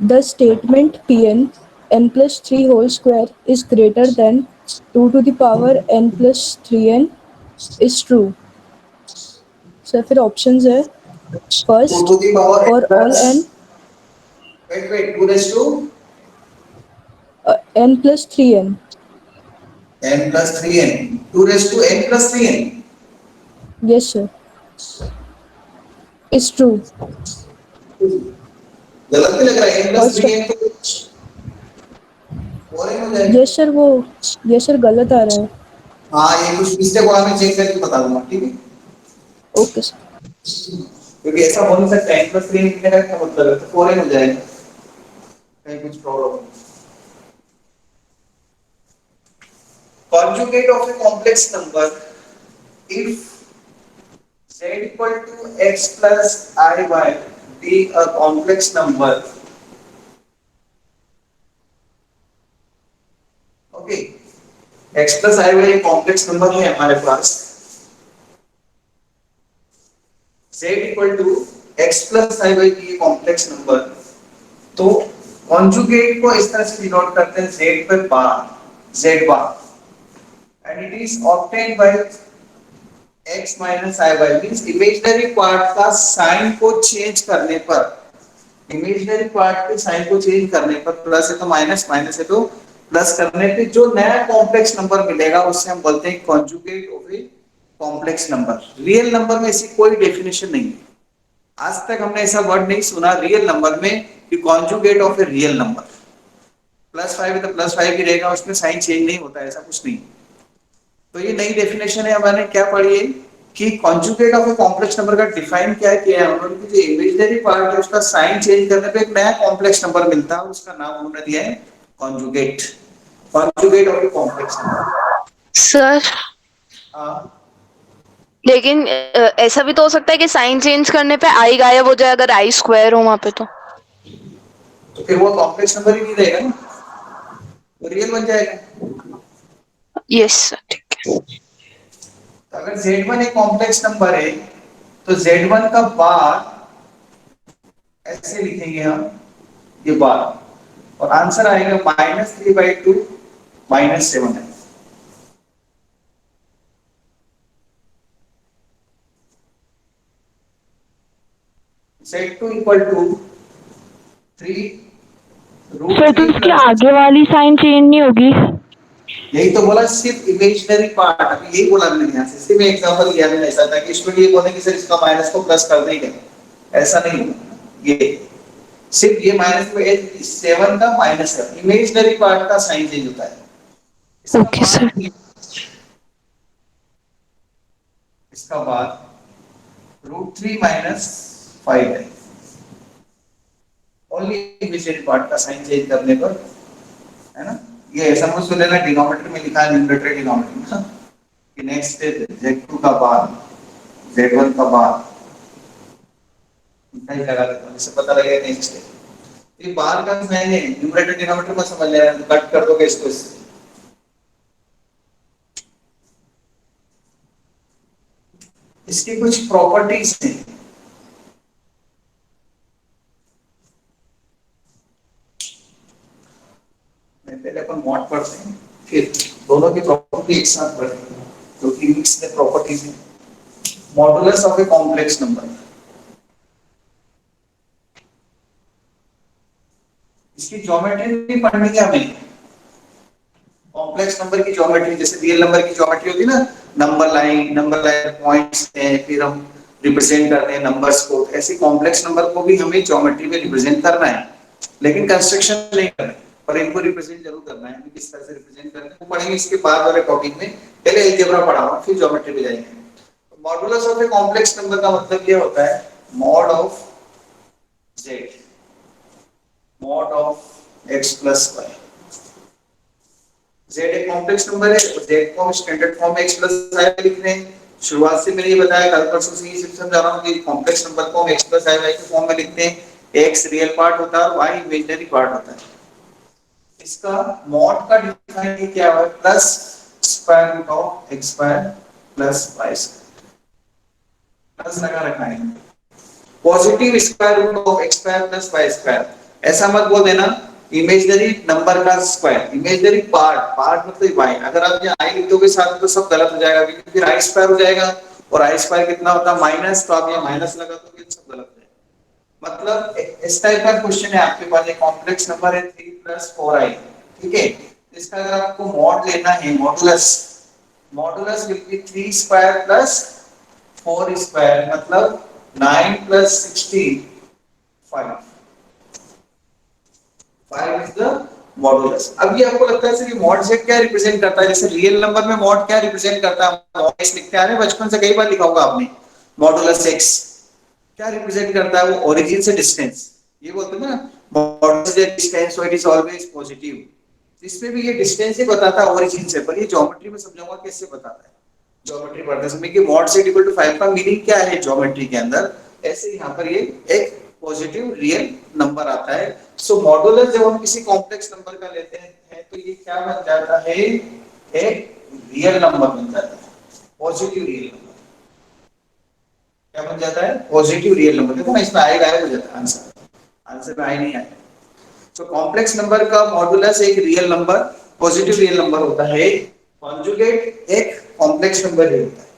The statement Pn n plus 3 whole square is greater than 2 to the power n plus 3n is true. So फिर options है 2 first to the power n for all plus, n wait, 2 raised to n plus 3n. n plus 3n, 2 raised to n plus 3n. Yes sir, is true. गलत नहीं लग रहा है? n plus First 3n तो 4n हो जाएगा। yes sir वो yes sir गलत आ रहा है. हाँ, ये कुछ मिस्टेक हुआ, मैं चेक करके बता दूंगा, ठीक है? Okay sir. क्योंकि ऐसा हो नहीं सकता, n plus 3 लिखने का क्या मतलब है? तो 4n हो जाएगा, कहीं कुछ प्रॉब्लम हो। Conjugate of a complex number, if z equal to x plus iy be a complex number, okay, x plus iy एक कॉम्प्लेक्स नंबर है हमारे पास, z equal to x plus iy की कॉम्प्लेक्स नंबर, तो conjugate को इस तरह से denote करते हैं z पर बार, z bar, and it is obtained by x minus i by, means imaginary part का साइन को चेंज करने पर, इमेजिनरी पार्ट के साइन को चेंज करने पर, प्लस है तो माइनस, माइनस है तो प्लस करने पे जो नया कॉम्प्लेक्स नंबर मिलेगा उसे हम बोलते हैं conjugate of a complex number. Real number में इसकी कोई डेफिनेशन नहीं है, आज तक हमने ऐसा वर्ड नहीं सुना रियल नंबर में कि conjugate of a real number. Plus 5 है तो प्लस 5 ही रहेगा, उसमें साइन चेंज नहीं होता, ऐसा कुछ नहीं। तो ये नई डेफिनेशन है, हमारे क्या पढ़ी है कि conjugate of a complex number का डिफाइन क्या किया है उन्होंने, जो इमेजिनरी पार्ट है उसका साइन चेंज करने पे एक नया कॉम्प्लेक्स नंबर मिलता है, उसका नाम उन्होंने दिया है conjugate, conjugate of a complex number. Sir हाँ, लेकिन ऐसा भी तो हो सकता है कि साइन चेंज करने पे आई गायब हो जाए अगर आई स्क्वायर हो वहां पे तो। तो फिर वो कॉम्प्लेक्स नंबर ही नहीं रहेगा ना, वो रियल बन जाएगा। यस सर ठीक है। तो अगर Z1 एक कॉम्प्लेक्स नंबर है तो Z1 का बार ऐसे लिखेंगे हम, ये बार, और आंसर आएगा -3/2 -7 है। Z2 equal to 3 root sir तो 3 इसके प्लस, आगे वाली साइन चेंज नहीं होगी? यही तो बोला, सिर्फ इमेजिनरी पार्ट, अभी यही बोला मैंने यहाँ से, सिर्फ एग्जांपल दिया मैंने, ऐसा था कि इसमें ये बोले कि सर इसका माइनस को प्लस कर देंगे, ऐसा नहीं होगा। ये सिर्फ ये माइनस में 7 का माइनस है, इमेजिनरी पार्ट का साइन चेंज होता है। इसका ओके सर। मान, इसका बाद √3 - 5 है, ओनली इमेजिनरी पार्ट का साइन चेंज करने पर, है ना? ये समझ तो लेना, डिनोमिनेटर में लिखा है, न्यूमरेटर डिनोमिनेटर में, कि नेक्स्ट स्टेप Z2 का बाद Z1 का बाद इतना ही लगा देता हूं, जिससे पता लगेगा नेक्स्ट स्टेप। ये बार का साइन है, न्यूमरेटर डिनोमिनेटर में समझ लेना, कट कर दोगे इसको इससे। इसकी कुछ प्रॉपर्टीज हैं, पहले अपन मॉड पढ़ते हैं, फिर दोनों की प्रॉपर्टी एक साथ पढ़ते हैं, क्योंकि मिक्स में प्रॉपर्टीज हैं। Modulus of a complex number, इसकी ज्योमेट्री नहीं पढ़नी है हमें, कॉम्प्लेक्स नंबर की ज्योमेट्री, जैसे रियल नंबर की ज्योमेट्री होती है ना, नंबर लाइन पॉइंट्स हैं, फिर हम रिप्रेजेंट करते हैं नंबर्स को, ऐसे कॉम्प्लेक्स नंबर को भी हमें ज्योमेट्री में रिप्रेजेंट करना है, लेकिन कंस्ट्रक्शन नहीं करना है, पर इनको रिप्रेजेंट जरूर करना है। किस तरह से रिप्रेजेंट करते हैं वो पढ़ेंगे इसके बाद वाले टॉपिक में, पहले अलजेब्रा पढ़ाऊंगा फिर ज्योमेट्री पे जाएंगे। Modulus of a complex number का मतलब ये होता है mod of z, mod of x plus y। z एक कॉम्प्लेक्स नंबर है, तो z को हम स्टैंडर्ड फॉर्म में x प्लस y लिख रहे हैं। शुरुआत से मैंने ये बताया, कल परसों से ये समझा रहा हूँ कि कॉम्प्लेक्स नंबर को हम x प्लस y के फॉर्म में लिखते हैं, x रियल पार्ट होता है और y इमेजिनरी पार्ट होता है। इसका मॉड का डिफाइन क्या है, plus square root of x square plus y square, plus लगा रखा है, positive square root of x square plus y square, ऐसा मत बोल देना इमेजिनरी नंबर का स्क्वायर, इमेजिनरी पार्ट, पार्ट मतलब y। अगर आप यहाँ i लिख दोगे साथ में तो सब गलत हो जाएगा, क्योंकि फिर i स्क्वायर हो जाएगा और i स्क्वायर कितना होता है माइनस, तो आप यहाँ माइनस लगा दोगे तो सब गलत हो जाएगा। मतलब इस टाइप का क्वेश्चन है आपके पास, एक कॉम्प्लेक्स नंबर है 3 + 4i, ठीक है। इसका अगर आपको मॉड लेना है, modulus, modulus will be 3 square plus 4 square, मतलब 9 + 16 5, 5 इज द मॉडुलस। अब ये आपको लगता है सर ये मॉड z क्या रिप्रेजेंट करता है, जैसे रियल नंबर में मॉड क्या रिप्रेजेंट करता है, मॉड x लिखते आ रहे हैं बचपन से, कई बार लिखा होगा आपने, मॉडुलस x क्या रिप्रेजेंट करता है, वो ओरिजिन से डिस्टेंस, ये बोलते हैं ना modulus distance, so it is always positive. इसमें भी ये डिस्टेंस ही बताता है ओरिजिन से, पर ये ज्योमेट्री में समझाऊंगा कैसे बताता है, ज्योमेट्री पढ़ते समय कि मॉड z = 5 का मीनिंग क्या है ज्योमेट्री के अंदर, ऐसे यहाँ पर ये एक पॉजिटिव रियल नंबर आता है। सो मॉडुलस जब हम किसी कॉम्प्लेक्स नंबर का लेते हैं तो ये क्या बन जाता है, एक रियल नंबर बन जाता है, पॉजिटिव रियल नंबर। क्या बन जाता है, पॉजिटिव रियल नंबर। देखो ना इसमें आएगा, हो जाता है आंसर, आंसर में आए नहीं आए। तो कॉम्प्लेक्स नंबर का मॉडुलस एक real number, positive real number होता है, कॉन्जुगेट एक कॉम्प्लेक्स नंबर ही होता है।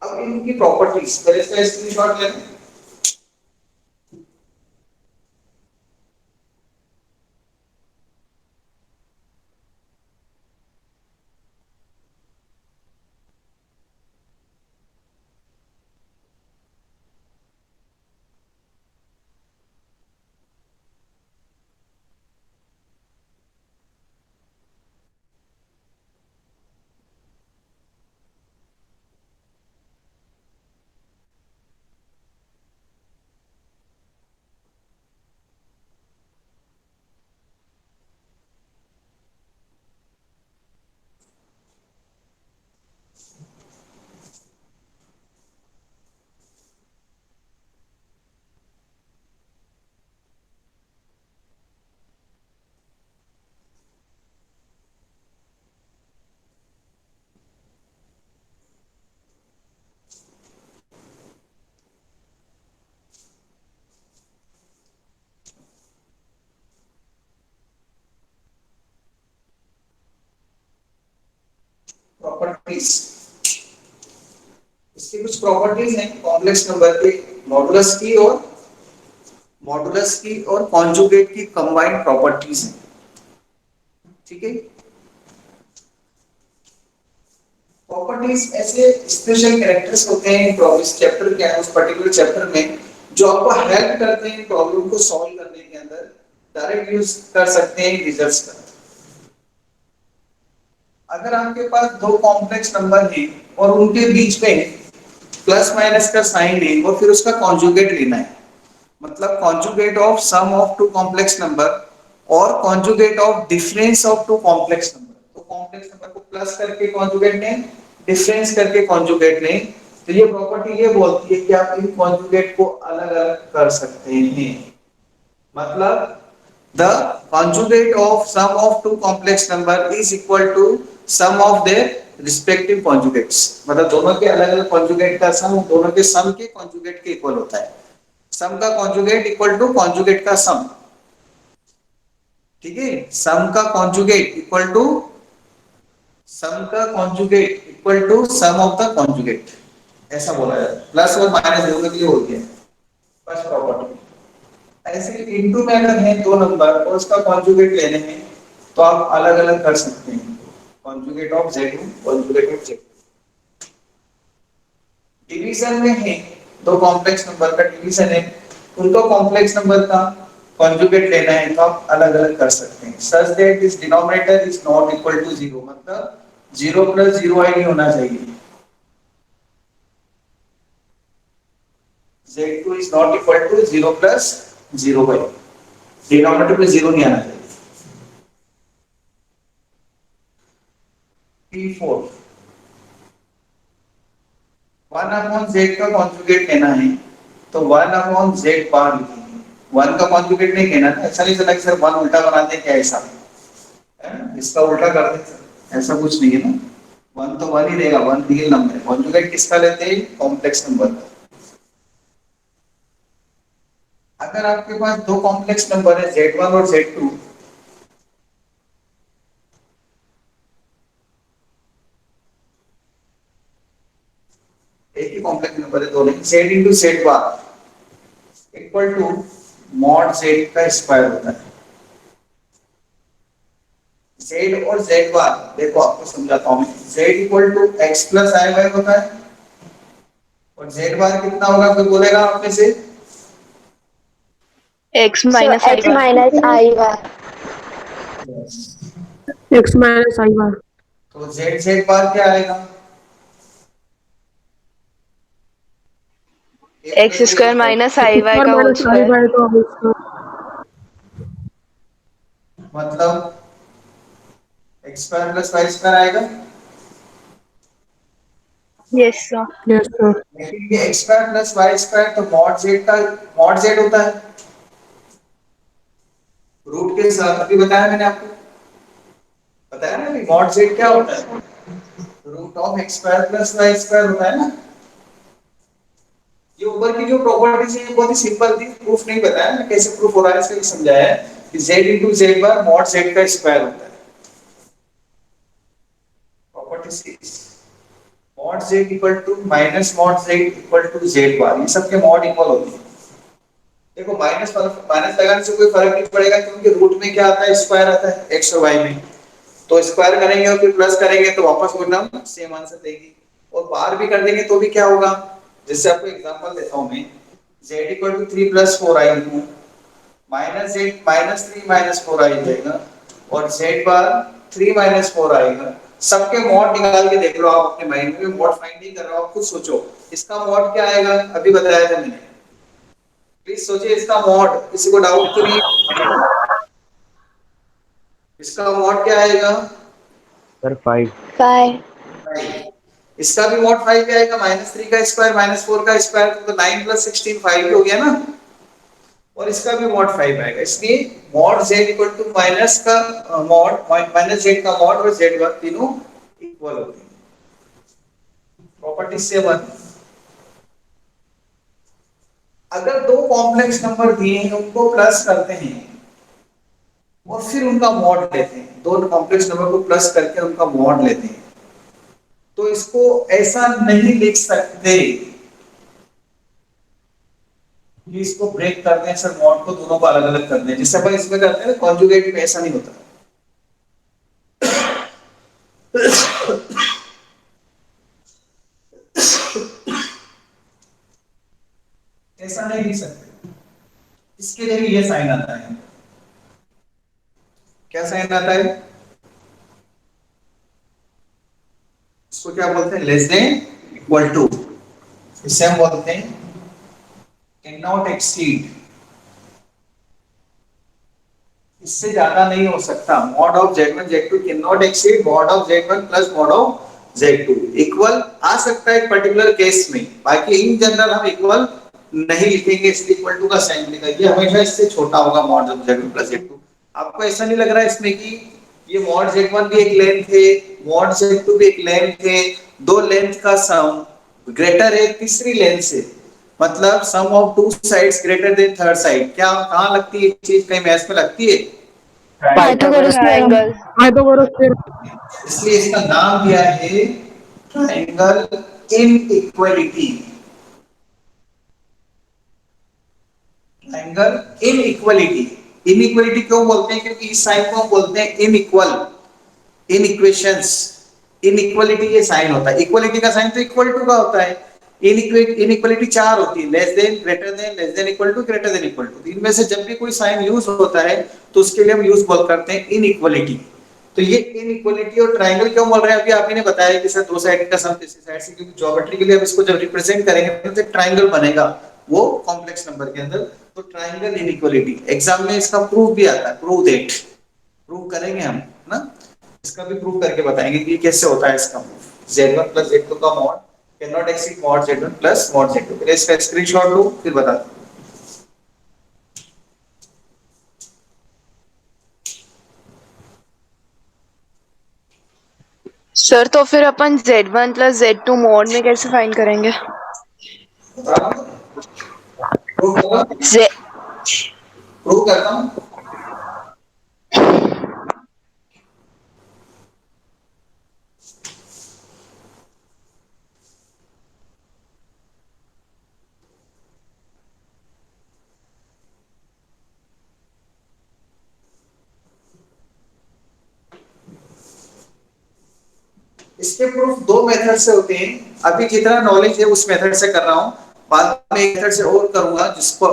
अब इनकी प्रॉपर्टीज पहले इसका स्क्रीनशॉट लें। प्रॉपर्टीज, इसकी कुछ प्रॉपर्टीज हैं कॉम्प्लेक्स नंबर के, मॉडुलस की और कॉन्जुगेट की कंबाइंड प्रॉपर्टीज हैं, ठीक है। प्रॉपर्टीज ऐसे स्पेशल कैरेक्टर्स होते हैं इस चैप्टर के, उस पर्टिकुलर चैप्टर में, जो आपको हेल्प करते हैं प्रॉब्लम को सॉल्व करने के अंदर, डायरेक्ट यूज कर सकते हैं रिजल्ट्स का। अगर आपके पास दो कॉम्प्लेक्स नंबर हैं और उनके बीच में प्लस माइनस का साइन है और फिर उसका कॉन्जुगेट लेना है, मतलब conjugate of sum of two complex number और conjugate of difference of two complex number, तो कॉम्प्लेक्स नंबर को प्लस करके कॉन्जुगेट लें, डिफरेंस करके कॉन्जुगेट लें, तो ये प्रॉपर्टी ये बोलती है कि आप इन कॉन्जुगेट को अलग अलग कर सकते हैं। मतलब the conjugate of sum of two complex number is equal to sum of their respective conjugates, मतलब दोनों के अलग अलग कॉन्जुगेट का सम दोनों के सम के कॉन्जुगेट के इक्वल होता है। सम का कॉन्जुगेट इक्वल टू कॉन्जुगेट का सम, ठीक है। सम का conjugate equal to sum of the conjugate, ऐसा बोला जाता है। प्लस और माइनस दोनों के लिए होती है फर्स्ट प्रॉपर्टी। ऐसे इनटू में अगर है दो नंबर और उसका कॉन्जुगेट लेने हैं तो आप अलग अलग कर सकते हैं, conjugate of z1, conjugate of z2। Division में है दो कॉम्प्लेक्स नंबर का डिवीजन है, उनको कॉम्प्लेक्स नंबर का कॉन्जुगेट लेना है तो आप अलग अलग कर सकते हैं, such that this denominator is not equal to 0, मतलब 0 + 0 ही नहीं होना चाहिए, z2 is not equal to 0 + 0y, denominator में 0 नहीं आना चाहिए। P4 1/z का कॉन्जुगेट लेना है तो 1/z बार लिखेंगे, 1 का कॉन्जुगेट नहीं लेना ना, ऐसा नहीं चला कि सर 1 उल्टा बना दे क्या, ऐसा है ना, इसका उल्टा कर दे, ऐसा कुछ नहीं है ना, 1 तो 1 ही रहेगा, 1 रियल नंबर है। कॉन्जुगेट किसका लेते हैं, कॉम्प्लेक्स नंबर का। अगर आपके पास दो कॉम्प्लेक्स नंबर है Z1 और Z2, एक ही कॉम्प्लेक्स नंबर है, दो नहीं, Z into Z bar equal to mod Z का स्क्वायर होता है। Z और Z बार देखो आपको समझाता हूं मैं, Z equal to x plus i y होता है, और Z बार कितना होगा कोई बोलेगा आप में से? x So minus i x bar. minus I bar. x minus I bar. तो Z बार क्या आएगा? A x plus square minus i y Square का whole minus I square. by का whole square. मतलब x square plus y square आएगा, yes sir. Yes, sir. लेकिन ये x square plus y square तो mod z का mod z होता है रूट के साथ। अभी बताया मैंने आपको, बताया ना कि मॉड जेड क्या होता Yes. है? Root of x square plus y square होता है ना। ये ऊपर की जो प्रॉपर्टीज है ये बहुत ही सिंपल थी, प्रूफ नहीं बताया मैं कैसे प्रूफ हो रहा है, इसका समझाया है कि z into z bar mod z का स्क्वायर होता है। Property 6 mod z equal to minus mod z equal to z bar, ये सबके मॉड इक्वल होते हैं। देखो माइनस माइनस लगाने से कोई फर्क नहीं पड़ेगा, क्योंकि रूट में क्या आता है? स्क्वायर आता है x और y में, तो स्क्वायर करेंगे और फिर प्लस करेंगे तो वापस वो एकदम सेम आंसर देगी। और बार भी कर देंगे तो भी क्या होगा? जैसे आपको एग्जांपल देता हूं मैं, z equal to 3 plus 4i minus z minus 3 minus 4i जाएगा, और z बार 3 माइनस 4 आएगा। सबके मॉड निकाल के देख लो आप अपने माइंड में, मॉड फाइंड नहीं कर रहा हो, खुद सोचो इसका मॉड क्या आएगा। अभी बताया था मैंने, प्लीज सोचिए इसका मॉड, किसी को डाउट तो नहीं है? इसका मॉड क्या आएगा? सर 5। 5. 5। इसका भी मॉड 5 आएगा, माइनस 3 का स्क्वायर माइनस 4 का स्क्वायर, तो 9 प्लस 16 5 हो गया ना। और इसका भी मॉड 5 आएगा, इसलिए mod z equal to minus का मॉड माइनस z का मॉड और z बार तीनों इक्वल होते हैं। प्रॉपर्टी 7 अगर दो कॉम्प्लेक्स नंबर दिए हैं उनको प्लस करते हैं और फिर उनका मॉड लेते हैं, दो कॉम्प्लेक्स नंबर को प्लस करके उनका मॉड लेते हैं, तो इसको ऐसा नहीं लिख सकते कि इसको ब्रेक कर दें सर, मॉड को दोनों को अलग अलग कर दें, जिससे अपन इसमें करते हैं ना कॉन्जुगेट में, ऐसा नहीं होता। ऐसा नहीं लिख सकते, इसके लिए भी ये साइन आता है। क्या साइन आता है? इसको क्या बोलते हैं? लेस देन इक्वल टू, इसे हम बोलते हैं कैन नॉट एक्सीड, इससे ज्यादा नहीं हो सकता। Mod of z1 z2 can not exceed mod of z1 plus mod of z2। Equal आ सकता है एक पर्टिकुलर केस में, बाकी इन जनरल हम इक्वल नहीं लिखेंगे, इसलिए इक्वल टू का साइन लिखा, ये हमेशा इससे छोटा होगा mod of z1 plus z2। आपको ऐसा नहीं लग रहा है इसमें कि ये मॉड z1 भी एक लेंथ है, मॉड z2 भी एक लेंथ है, दो लेंथ का सम ग्रेटर है तीसरी लेंथ से, मतलब sum of two sides greater than third side. क्या कहां लगती है चीज? कहीं मैथ्स में लगती है? Pythagoras theorem. Triangle. Pythagoras theorem. इसलिए इसका नाम दिया है triangle inequality. Triangle inequality, inequality क्यों बोलते हैं? क्योंकि इस साइन को हम बोलते हैं इनइक्वल, इन इक्वेशंस इनइक्वालिटी ये साइन होता है। इक्वालिटी का साइन तो इक्वल टू का होता है, इनइक्वालिटी चार होती है, less than, greater than, less than equal to, greater than equal to. इनमें से जब भी कोई साइन यूज होता है तो उसके लिए हम यूज बोल करते हैं इनइक्वालिटी। तो ये इनइक्वालिटी और ट्रायंगल क्यों बोल रहे हैं? अभी आप ही ने बताया कि सर दो साइड का सम तीसरी साइड से, क्योंकि ज्योमेट्री के लिए हम इसको जब रिप्रेजेंट करेंगे तो एक ट्रायंगल बनेगा वो कॉम्प्लेक्स नंबर के अंदर, तो ट्रायंगल इनइक्वालिटी। एग्जाम में इसका प्रूफ भी आता है, प्रूव दैट, प्रूव करेंगे हम ना, इसका भी प्रूव करके बताएंगे कि कैसे होता है इसका प्रूफ। z1 प्लस z2 का mod can not exceed mod z1 plus mod z2। पहले इसका स्क्रीनशॉट लो फिर बताता हूं। सर तो फिर अपन z1 प्लस z2 मॉड में कैसे फाइंड करेंगे? बता रहा हूं, प्रूफ होगा। प्रूव करता हूं। इसके प्रूफ दो मेथड से होते हैं। अभी जितना नॉलेज है उस मेथड से कर रहा हूं, बाद में एक मेथड से और करूंगा जिसको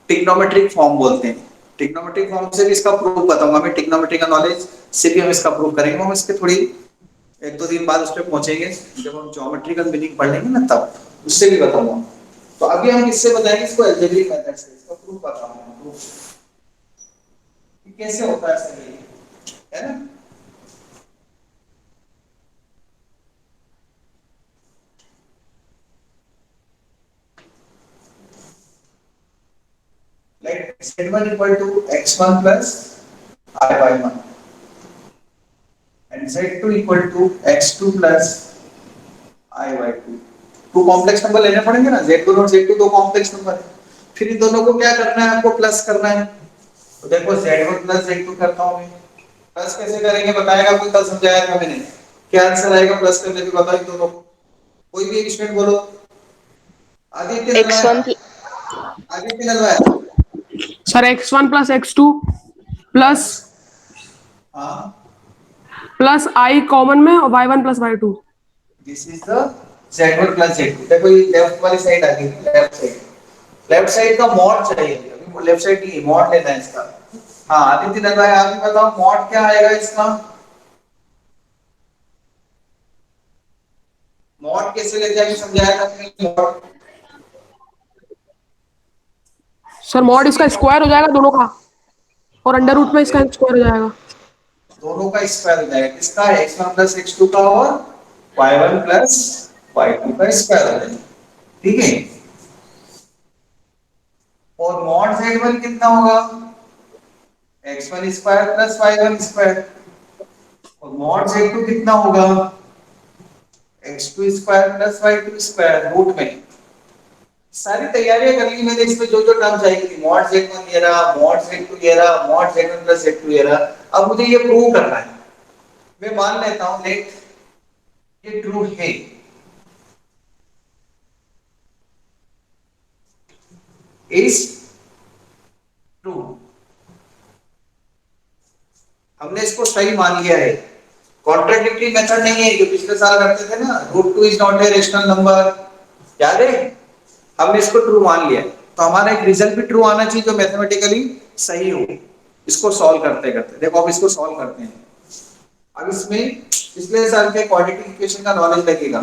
ट्रिग्नोमेट्रिक फॉर्म बोलते हैं। ट्रिग्नोमेट्रिक फॉर्म से भी इसका प्रूफ बताऊंगा मैं। ट्रिग्नोमेट्री का नॉलेज से भी हम इसका प्रूफ करेंगे। हम इसके थोड़ी एक दो दिन बाद उस पर पहुंचेंगे जब हम ज्योमेट्रिकल मीनिंग पढ़ लेंगे ना, तब उससे भी बताऊंगा। तो अभी हम इससे बताएंगे, इसको अलजेब्रिक मेथड से इसका प्रूफ बताऊंगा। प्रूफ कैसे होता है सर, है ना। Like z1 equal to x1 plus I by 1 and z2 equal to x2 plus I by 2। Two complex number लेने पड़ेंगे ना, z1 और z2 दो कॉम्प्लेक्स नंबर है। फिर इन दोनों को क्या करना है, आपको प्लस करना है। तो देखो z1 प्लस z2 करता हूं मैं। प्लस कैसे करेंगे बताएगा कोई, कल समझाया था मैंने। क्या आंसर आएगा प्लस करने पे, बताओ इन दोनों को। कोई भी एक स्टूडेंट बोलो। Aditya Nalwaya, x1 Aditya Nalwaya. Sir x1 plus x2 plus हाँ, प्लस आई कॉमन में और y1 plus y2। This is the z1 plus z2। देखो ये लेफ्ट वाली साइड आ गई, लेफ्ट साइड। लेफ्ट साइड का मॉड चाहिए, अभी लेफ्ट साइड की मॉड लेना है इसका। हाँ आदित्य नंदा भाई, आप ही बताओ मॉड क्या आएगा इसका। मॉड कैसे लेते हैं, समझाया था आपने मॉड। सर मॉड इसका स्क्वायर हो जाएगा दोनों का, और अंडर रूट हाँ में इसका स्क्वायर हो जाएगा। दोनों का स्क्वायर हो जाएगा। किसका, x1 प्लस x2 का और y1 प्लस y2 का स्क्वायर हो जाएगा। ठीक है। और मॉड z1 कितना होगा, x1 square plus y1 square. और मॉड z2 कितना होगा, x2 square plus y2 square root में। सारी तैयारियां कर ली मैंने, इसमें जो जो टर्म चाहिए थी, मॉड z1 ये रहा, मॉड z2 ये रहा, मॉड z1 प्लस z2 ये रहा। अब मुझे ये प्रूव करना है। मैं मान लेता हूं लेट ये ट्रू है। इज ट्रू, हमने इसको सही मान लिया है। कॉन्ट्राडिक्टरी मेथड नहीं है जो पिछले साल करते थे ना, root two is not a rational number, याद है। हमने इसको ट्रू मान लिया, तो हमारा एक रिजल्ट भी ट्रू आना चाहिए जो मैथमेटिकली सही हो। इसको सॉल्व करते करते देखो, अब इसको सॉल्व करते हैं। अब इसमें पिछले साल के क्वाड्रेटिक इक्वेशन का नॉलेज लगेगा।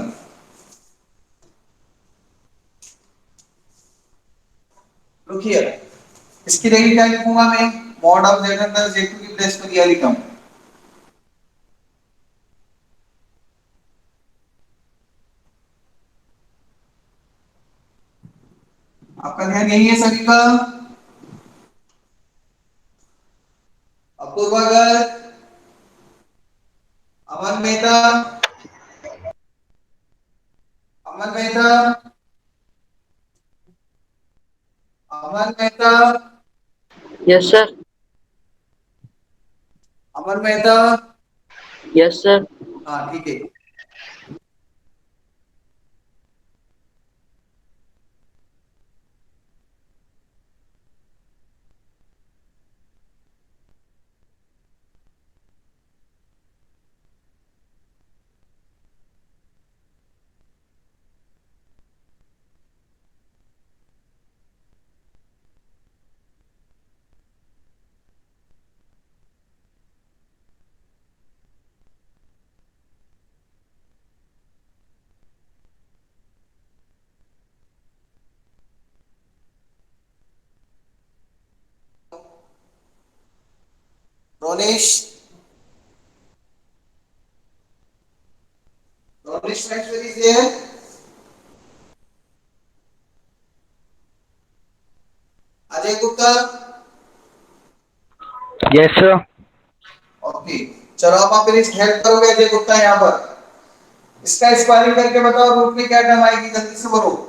लुक हियर, इसकी जगह क्या लिखूंगा मैं, mod of z1 plus z2 की प्लेस पर यह लिखा हूं। आपका ध्यान यही है सभी का। Apoorva Garg, Aman Mehta, Aman Mehta, Aman Mehta, yes sir. Aman Mehta. Yes sir. हाँ ठीक है। Ronish, Ronish Maxwell is there. Ajay Gupta. Yes sir. Okay, चलो आप मेरी हेल्प करोगे अजय गुप्ता यहाँ पर। इसका स्क्वायरिंग करके बताओ रूट में क्या टर्म आएगी, जल्दी से बोलो।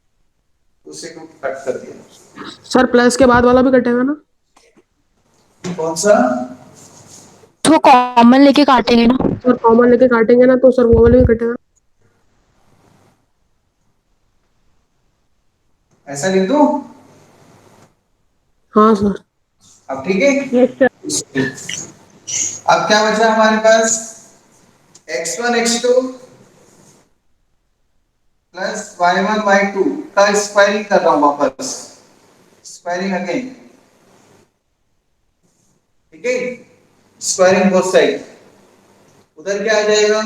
कट कर दिया। सर प्लस के बाद वाला भी कटेगा ना? कौन सा? तो कॉमन लेके काटेंगे ना? सर कॉमन लेके काटेंगे ना तो सर वो वाला भी कटेगा। ऐसा लिख दूं? हाँ सर। अब ठीक है। अब क्या बचा हमारे पास? x1 x2 plus y1 y2 का स्क्वायरिंग कर रहा हूं वापस, स्क्वायरिंग अगेन, ठीक है, स्क्वायरिंग बोथ साइड। उधर क्या आ जाएगा?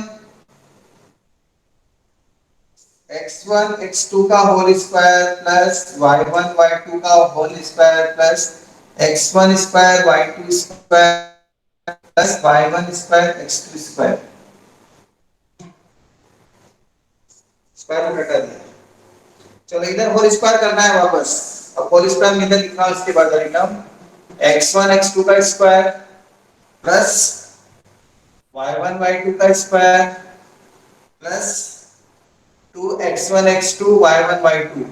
x1 x2 का whole square plus y1 y2 का whole square plus x1 square y2 square plus y1 square x2 square. Square root हटा दिया। चलो इधर होल स्क्वायर करना है वापस। अब होल स्क्वायर में इधर लिखना, उसके बाद लिखना x1 x2 का स्क्वायर प्लस y1 y2 का square plus 2x1 x2 y1 y2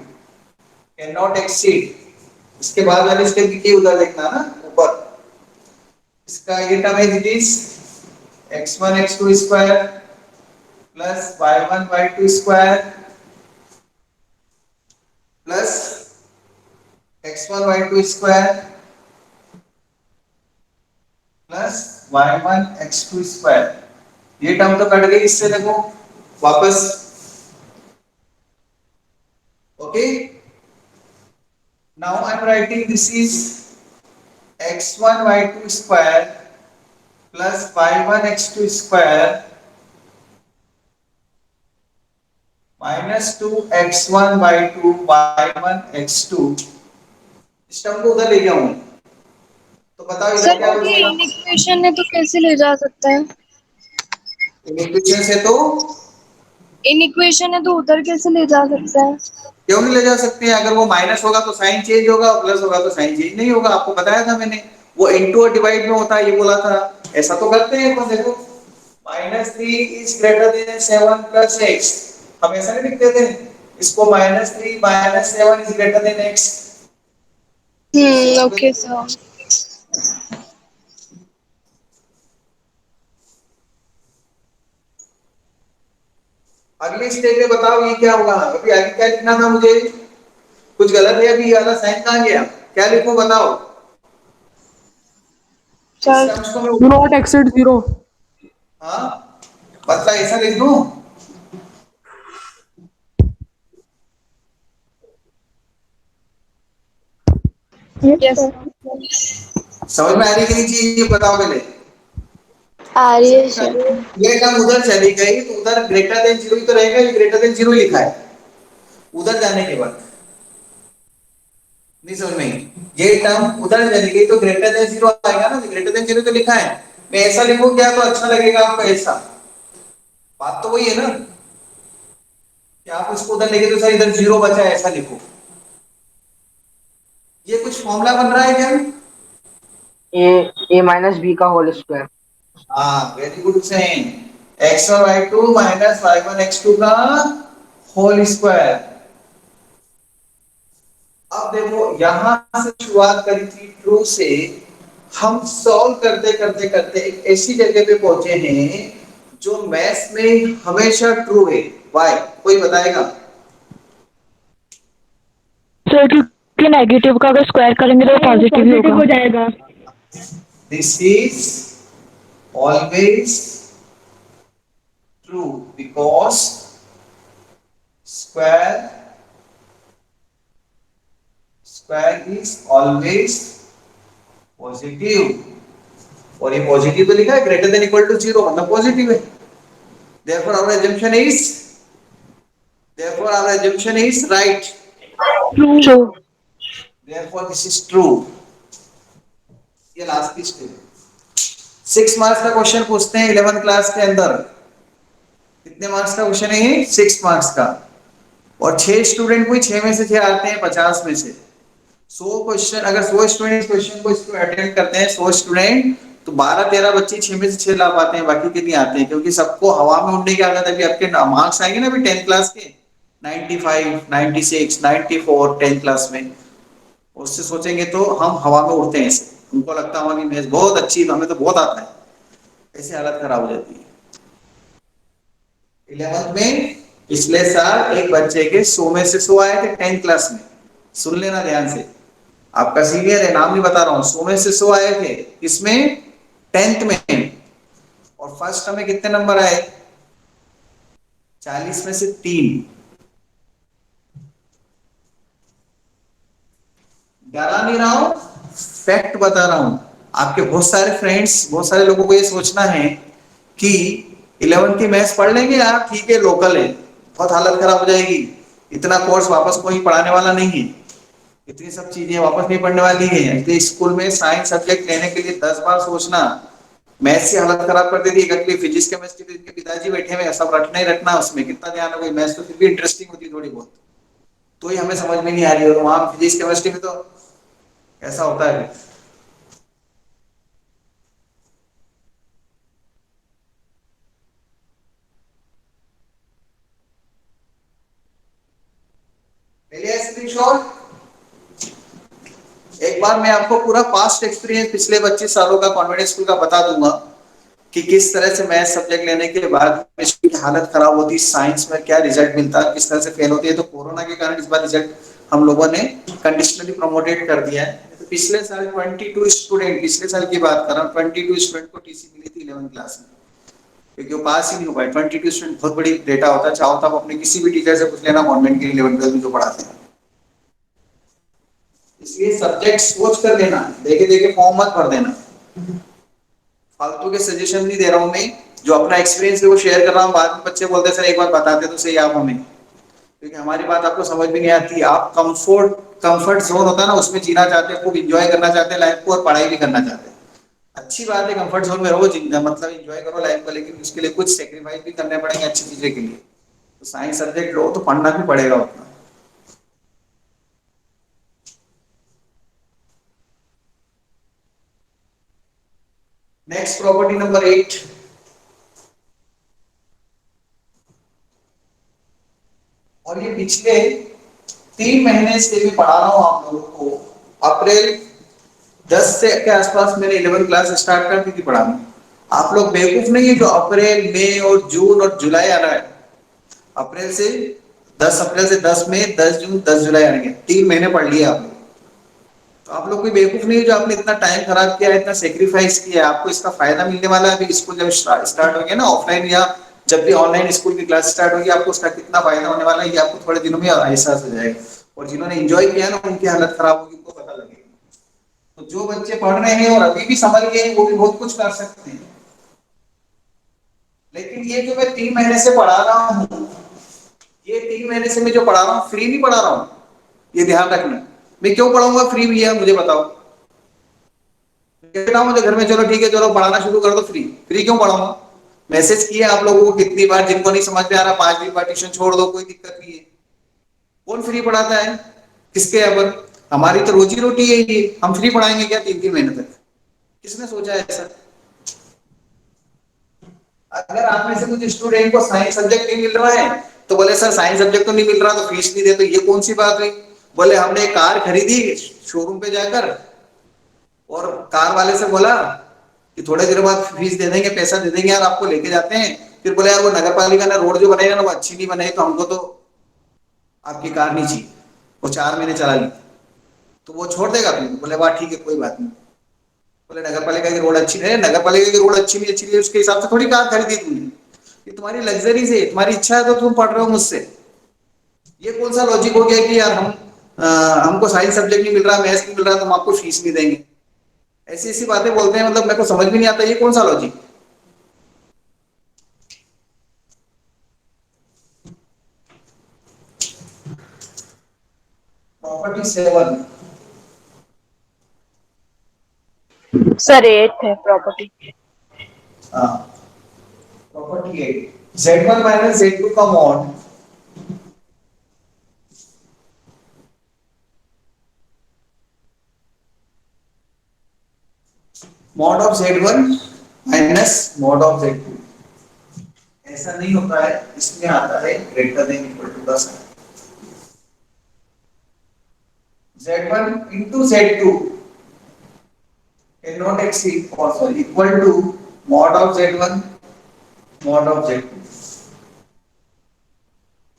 can not exceed. इसके बाद वाले स्टेप की उधर देखना ना ऊपर, इसका ये टर्म है it is x1 x2 square plus y1 y2 square plus x1 y2 square plus y1 x2 square. ये टर्म तो कट गई, इससे देखो वापस, okay. Now I am writing this is x1 y2 square plus y1 x2 square minus 2x1 y2 y1 x2। इस term को उधर ले गया हूं, तो बताओ इधर सर क्या ये बचेगा? इन इक्वेशन है तो कैसे ले जा सकते हैं? इन इक्वेशन से तो इन इक्वेशन है तो उधर कैसे ले जा सकते हैं? क्यों नहीं ले जा सकते हैं? अगर वो माइनस होगा तो साइन चेंज होगा, और प्लस होगा तो साइन चेंज नहीं होगा। आपको बताया था मैंने, वो इनटू और डिवाइड में होता है, ये बोला था। ऐसा तो करते हैं अपन, देखो -3 is greater than 7 plus x, हम ऐसा नहीं लिखते थे इसको? -3 -7 is greater than x। Okay sir. अगले स्टेप में बताओ ये क्या होगा? अभी आगे क्या लिखना था मुझे? कुछ गलत है? अभी ये वाला साइन कहां गया? क्या लिखूं बताओ? इस टर्म्स को डू मैं, नॉट एक्सीड 0। हाँ बता, ऐसा लिख दूं? यस समझ में आ रही कि नहीं चीज, ये बताओ पहले। आ रही है सर। ये टर्म उधर चली गई तो उधर ग्रेटर देन 0 ही तो रहेगा, ये ग्रेटर देन 0 लिखा है उधर जाने के बाद। नहीं समझ में आई? ये टर्म उधर चली गई तो ग्रेटर देन 0 आएगा ना, ग्रेटर देन 0 तो लिखा है। मैं ऐसा लिखूं क्या तो अच्छा लगेगा आपको? ऐसा, बात तो वही है ना कि आप इसको उधर लेके तो सर इधर 0 बचा है, ऐसा लिखो। ये कुछ फॉर्मूला बन रहा है क्या? ए माइनस बी का होल स्क्वायर। हाँ very good Sen, x1 y2 minus y1 x2 का होल स्क्वायर। अब देखो यहां से शुरुआत करी थी ट्रू से, हम सॉल्व करते करते करते एक ऐसी जगह पे पहुंचे हैं जो मैथ्स में हमेशा ट्रू है। व्हाई? कोई बताएगा? सर क्योंकि नेगेटिव का अगर स्क्वायर करेंगे तो पॉजिटिव ही हो जाएगा। This is always true because square is always positive, और ये पॉजिटिव तो लिखा है ग्रेटर देन इक्वल टू 0, मतलब पॉजिटिव है। therefore our assumption is right, true. therefore this is true। ये लास्ट की स्टेप है। 6 मार्क्स का क्वेश्चन पूछते हैं 11th क्लास के अंदर। कितने मार्क्स का क्वेश्चन है ये? 6 मार्क्स का, और 6 स्टूडेंट को ही 6 में से 6 आते हैं 50 में से। 100 क्वेश्चन, अगर 100 स्टूडेंट क्वेश्चन को इसको अटेंड करते हैं 100 स्टूडेंट, तो 12-13 बच्चे 6 में से 6 ला पाते हैं, बाकी के नहीं आते हैं, क्योंकि सबको हवा में उड़ने की आदत है। अभी आपके मार्क्स आएंगे ना अभी 10th क्लास के, 95, 96, 94 10th क्लास में, उससे सोचेंगे तो हम हवा में उड़ते हैं ऐसे, उनको लगता है हमारी मैथ्स बहुत अच्छी है, हमें तो बहुत आता है, ऐसी हालत खराब हो जाती है। 11th में पिछले साल एक बच्चे के 100 में से 100 आए थे 10th क्लास में, सुन लेना ध्यान से, आपका सीनियर है, नाम नहीं बता रहा हूं, 100 में से 100 आए थे, इसमें 10th में, और फर्स्ट में कितने नंबर आए, 40 में से 3। डरा नहीं रहा हूं, फैक्ट बता रहा हूं। आपके बहुत सारे फ्रेंड्स, बहुत सारे लोगों को ये सोचना है कि 11th की मैथ्स पढ़ लेंगे यार, ठीक है लोकल है, बहुत हालत खराब हो जाएगी, इतना कोर्स वापस कोई पढ़ाने वाला नहीं है, इतनी सब चीजें वापस नहीं पढ़ने वाली है, इसलिए स्कूल में साइंस सब्जेक्ट लेने के लिए 10 बार सोचना। मैथ्स से हालत खराब कर देती है, फिजिक्स केमिस्ट्री के पिताजी बैठे हुए सब रटना ही रटना, उसमें कितना ध्यान है, मैथ्स तो फिर भी इंटरेस्टिंग होती है थोड़ी बहुत, तो ही हमें समझ में नहीं आ रही है, और वहां फिजिक्स केमिस्ट्री में तो ऐसा होता है। स्क्रीनशॉट, एक बार मैं आपको पूरा पास्ट एक्सपीरियंस पिछले 25 सालों का कॉन्वेंट स्कूल का बता दूंगा कि किस तरह से मैथ सब्जेक्ट लेने के बाद स्कूल की हालत खराब होती, साइंस में क्या रिजल्ट मिलता, किस तरह से फेल होती है। तो कोरोना के कारण इस बार रिजल्ट हम लोगों ने कंडीशनली प्रमोटेड कर दिया है। तो पिछले साल 22 स्टूडेंट, पिछले साल की बात कर रहा हूँ, 22 स्टूडेंट को टीसी मिली थी 11th क्लास में, क्योंकि वो पास ही नहीं हो पाए। 22 स्टूडेंट बहुत बड़ी डेटा होता है, चाहो तो आप अपने किसी भी टीचर से पूछ लेना कॉन्वेंट के 11th क्लास में जो पढ़ाते हैं। इसलिए सब्जेक्ट सोच कर लेना, देखे देखे फॉर्म मत भर देना, फालतू के सजेशन नहीं दे रहा हूं मैं, जो अपना एक्सपीरियंस है वो शेयर कर रहा हूं। बाद में बच्चे बोलते हैं सर एक बार बताते तो सही आप हमें, क्योंकि हमारी बात आपको समझ में नहीं आती। आप कंफर्ट जोन होता है ना, उसमें जीना चाहते हैं, खूब इंजॉय करना चाहते हैं लाइफ को, और पढ़ाई भी करना चाहते हैं। अच्छी बात है, कंफर्ट जोन में रहो, मतलब इंजॉय करो लाइफ को, लेकिन उसके लिए कुछ सेक्रीफाइस भी करने पड़ेंगे अच्छी चीजें के लिए। तो साइंस सब्जेक्ट लो तो पढ़ना भी पड़ेगा उतना। नेक्स्ट प्रॉपर्टी नंबर 8, और ये पिछले 3 महीने से भी पढ़ा रहा हूं आप लोगों को। अप्रैल 10 से के आसपास मैंने 11th क्लास स्टार्ट कर दी थी पढ़ाना। आप लोग बेवकूफ नहीं है जो अप्रैल, मई और जून और जुलाई आ रहा है। अप्रैल से 10 अप्रैल से 10 मई, 10 जून, 10 जुलाई आएंगे, 3 महीने पढ़ लिए आप लोग। तो आप लोग कोई बेवकूफ नहीं है जो आपने इतना टाइम खराब किया है, इतना सेक्रीफाइस किया है। आपको इसका फायदा मिलने वाला है। अभी स्कूल जब स्टार्ट होंगे ना, ऑफलाइन या जब भी ऑनलाइन स्कूल की क्लास स्टार्ट होगी, आपको उसका कितना फायदा होने वाला है ये आपको थोड़े दिनों में एहसास हो जाएगा। और जिन्होंने एंजॉय किया ना, उनकी हालत खराब होगी, उनको पता लगेगा। तो जो बच्चे पढ़ रहे हैं और अभी भी समझ गए वो भी बहुत कुछ कर सकते हैं। लेकिन ये जो मैं 3 महीने से पढ़ा रहा हूँ, ये 3 महीने से मैं जो पढ़ा रहा हूँ फ्री नहीं पढ़ा रहा हूँ, ये ध्यान रखना। मैं क्यों पढ़ाऊंगा फ्री भैया, मुझे बताओ। मुझे घर में चलो ठीक है, चलो पढ़ाना शुरू कर दो, फ्री फ्री क्यों पढ़ाऊंगा। मैसेज किया आप लोगों को कितनी बार, जिनको नहीं समझ में आ रहा 5 दिन बाद ट्यूशन छोड़ दो, कोई दिक्कत नहीं है। कौन फ्री पढ़ाता है, किसके यहाँ पर? हमारी तो रोजी रोटी है ये, हम फ्री पढ़ाएंगे क्या 3-3 महीने तक? किसने सोचा है ऐसा? अगर आप में से कुछ स्टूडेंट को साइंस सब्जेक्ट नहीं मिल रहा है तो बोले सर साइंस सब्जेक्ट तो नहीं मिल रहा तो फीस नहीं दे, तो ये कौन सी बात हुई? बोले हमने एक कार खरीदी शोरूम पे जाकर, और कार वाले से बोला कि थोड़े देर बाद फीस दे देंगे, पैसा दे देंगे यार, आपको लेके जाते हैं। फिर बोले यार वो नगर पालिका ने रोड जो बनाई ना वो अच्छी नहीं बनाई, तो हमको तो आपकी कार नहीं चाहिए। वो 4 महीने चला ली, तो वो छोड़ देगा अपने? बोले वाह ठीक है कोई बात नहीं। बोले नगर पालिका की रोड अच्छी है, नगर पालिका की रोड अच्छी नहीं है उसके हिसाब से थोड़ी कार खरीदी तुमने, ये तुम्हारी लग्जरी से, तुम्हारी इच्छा है तो तुम पढ़ रहे हो मुझसे। ये कौन सा लॉजिक हो गया कि यार हमको साइंस सब्जेक्ट नहीं मिल रहा, मैथ्स नहीं मिल रहा, तो हम आपको फीस नहीं देंगे। ऐसी ऐसी बातें बोलते हैं, मतलब मेरे को समझ भी नहीं आता ये कौन सा लॉजिक। प्रॉपर्टी 7, सर 8 है property. Property 8, Z1 minus Z2 का mod mod of Z1 minus mod of Z2। ऐसा नहीं होता है, इसमें आता है ग्रेटर देन इक्वल टू का sign. Z1 into Z2 cannot exceed or sorry equal to mod of Z1 mod of Z2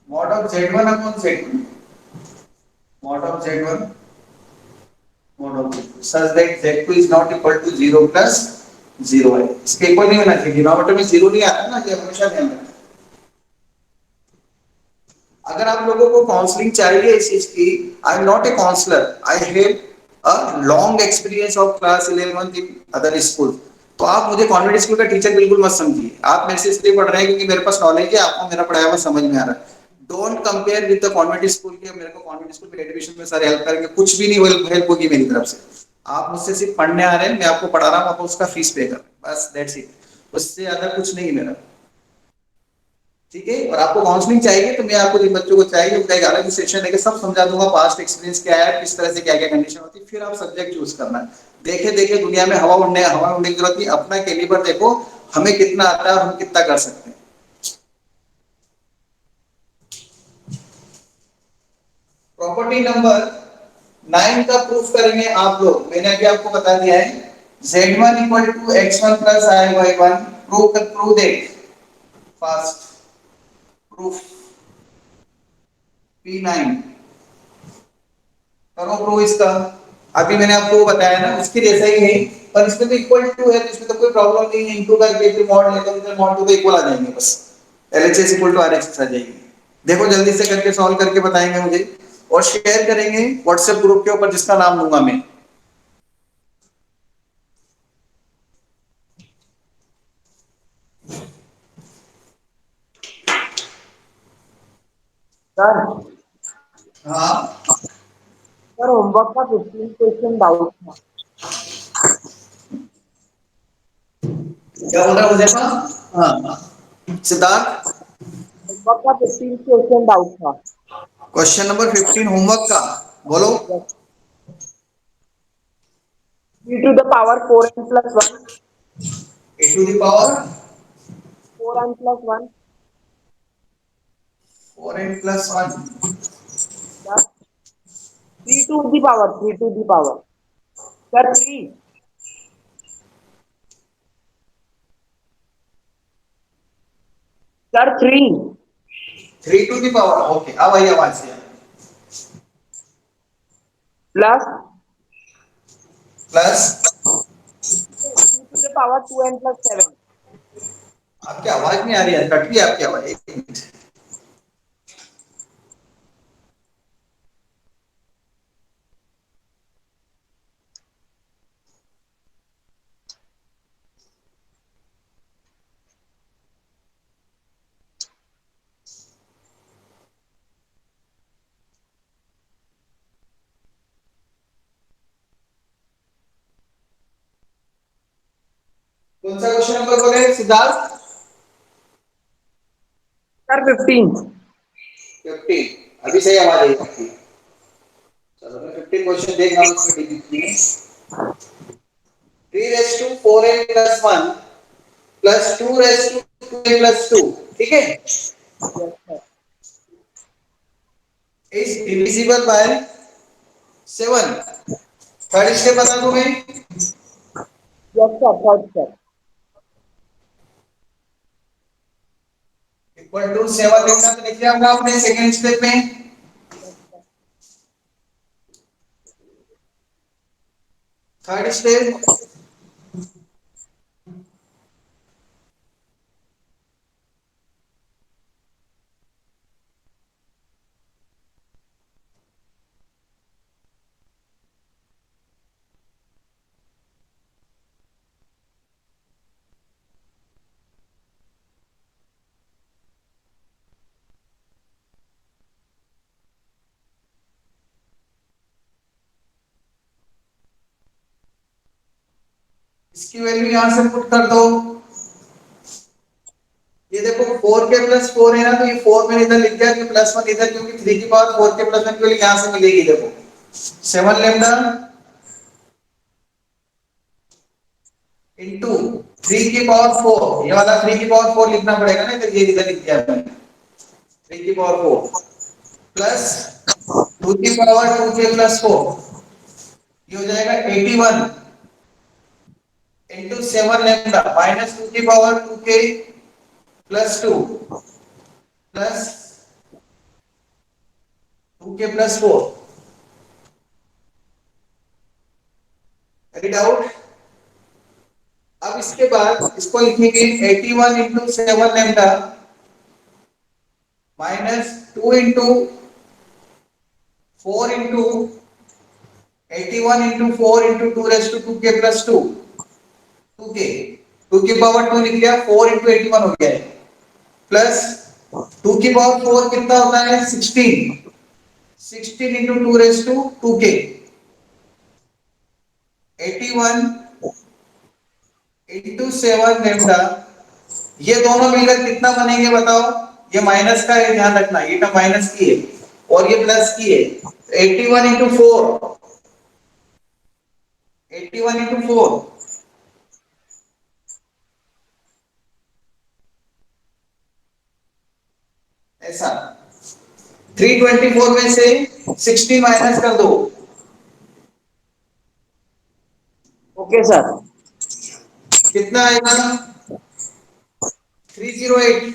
mod of Z1 upon Z2 mod of Z1 mod of Z2 such that Z2 is not equal to 0 plus 0 है इसके equal नहीं होना चाहिए denominator में 0 नहीं आता ना ये हमेशा ध्यान रखना अगर आप लोगों को काउंसलिंग चाहिए इस चीज की I am not a counsellor I have a long experience of class 11th in other school तो आप मुझे कॉन्वेंट स्कूल का टीचर बिल्कुल मत समझिए आप मेरे से इसलिए पढ़ रहे हैं क्योंकि मेरे पास नॉलेज है आपको मेरा पढ़ाया हुआ समझ में आ रहा है don't compare with the convent school के मेरे को कॉन्वेंट स्कूल में एडमिशन में सारे हेल्प करेंगे कुछ भी नहीं हेल्प होगी मेरी तरफ से आप मुझसे सिर्फ पढ़ने आ रहे हैं मैं आपको पढ़ा रहा हूँ आप उसका फीस पे कर रहे हैं बस दैट्स इट उससे ज्यादा कुछ नहीं मेरा ठीक है और आपको काउंसलिंग चाहिए तो मैं आपको जिन बच्चों को चाहिए उनका एक अलग सेशन लेके सब समझा दूंगा पास्ट एक्सपीरियंस क्या है किस तरह से क्या क्या कंडीशन होती है फिर आप सब्जेक्ट चूज करना देखे देखे दुनिया में हवा उड़ने की जरूरत नहीं अपना कैलिबर देखो हमें कितना आता है और हम कितना कर सकते हैं प्रॉपर्टी नंबर 9 का प्रूफ करेंगे आप लोग मैंने अभी आपको बता दिया है z1 equal to x1 plus i by 1 prove देख फास्ट प्रूफ P9 करो प्रूव इसका अभी मैंने आपको बताया ना उसके जैसा ही है पर इसमें तो इक्वल टू है इसमें तो कोई प्रॉब्लम नहीं है इनटू करके फिर मॉड लेकर इधर मॉड टू इक्वल आ जाएंगे बस LHS इक्वल टू RHS आ जाएगी देखो जल्दी से करके सॉल्व करके बताएंगे मुझे और शेयर करेंगे व्हाट्सएप ग्रुप के ऊपर जिसका नाम दूंगा मैं सर हाँ सर होमवर्क का 15 क्वेश्चन डाउट था क्या बोल रहा है मुझे हाँ सिद्धार्थ होमवर्क का 15 क्वेश्चन डाउट था क्वेश्चन नंबर 15 होमवर्क का बोलो 3 to the power 4n plus 1 a to the power 4n plus 1 4n plus 1 plus 3 to the power sir 3 sir 3 3 to the power okay अब आई आवाज से plus plus 2 to the power 2n plus 7 आपकी आवाज नहीं आ रही है कट गई आपकी आवाज एक मिनट कौन सा क्वेश्चन नंबर बोले सिद्धार्थ sir 15 15 अभी सही आवाज आई आपकी चलो मैं 15 क्वेश्चन देख रहा हूं इसमें लिखिए 3 raised to 4n plus 1 plus 2 raised to 2n plus 2 ठीक है is divisible by 7 third step बता दूं मैं yes sir third sir equal to 7 लिखना तो लिख लिया होगा आपने सेकंड स्टेप में थर्ड स्टेप इसकी वैल्यू यहां से पुट कर दो ये देखो 4 के प्लस 4 है ना तो ये 4 मैंने इधर लिख दिया कि प्लस 1 इधर क्योंकि 3 की पावर 4 के प्लस 1 की वैल्यू यहां से मिलेगी देखो 7 लैम्डा इनटू 3 की पावर 4 ये वाला 3 की पावर 4 लिखना पड़ेगा ना तो ये इधर लिख दिया मैंने 3 की पावर 4 प्लस टू की पावर 2k प्लस 4, ये हो जाएगा 81 इंटू 7 लैम्डा माइनस 2 की power 2k plus 2 plus 2k plus 4। Any doubt? अब इसके बाद इसको लिखेंगे 81 into 7 lambda minus 2 into 4 into 81 into 4 into 2 raise to 2k plus 2 2k 2 की पावर 2 लिख लिया, 4 इंटू 81 हो गया है, प्लस 2 की पावर 4 कितना होता है 16, 16 into 2 raise to 2k 81 into 7 lambda, ये दोनों मिलकर कितना बनेंगे बताओ? ये माइनस का है, ध्यान रखना, ये टर्म माइनस की है और ये प्लस की है। 81 इंटू 4, 81 इंटू 4 ऐसा, 324 में से 60 माइनस कर दो। Okay sir. कितना आएगा? 308।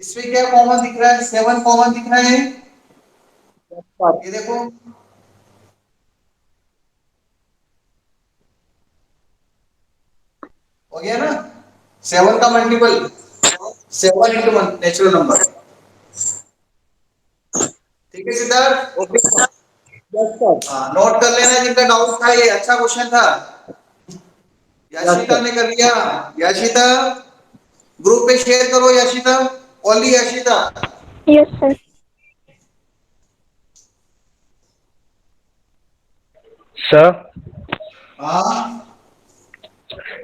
इसमें क्या कॉमन दिख रहा है? 7 कॉमन दिख रहा है, ये देखो, हो गया ना? 7 का मल्टीपल 7 इंटू नेचुरल नंबर। ठीक है Siddharth? Okay sir. Yes sir. हाँ, नोट कर लेना जिनका डाउट था, ये अच्छा क्वेश्चन था। याशिता ने कर लिया, याशिता ग्रुप पे शेयर करो, Yashita, only Yashita. Yes sir. Sir हाँ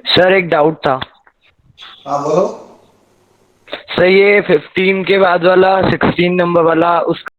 सर एक डाउट था। हाँ बोलो। सर ये 15 के बाद वाला 16 नंबर वाला, उसका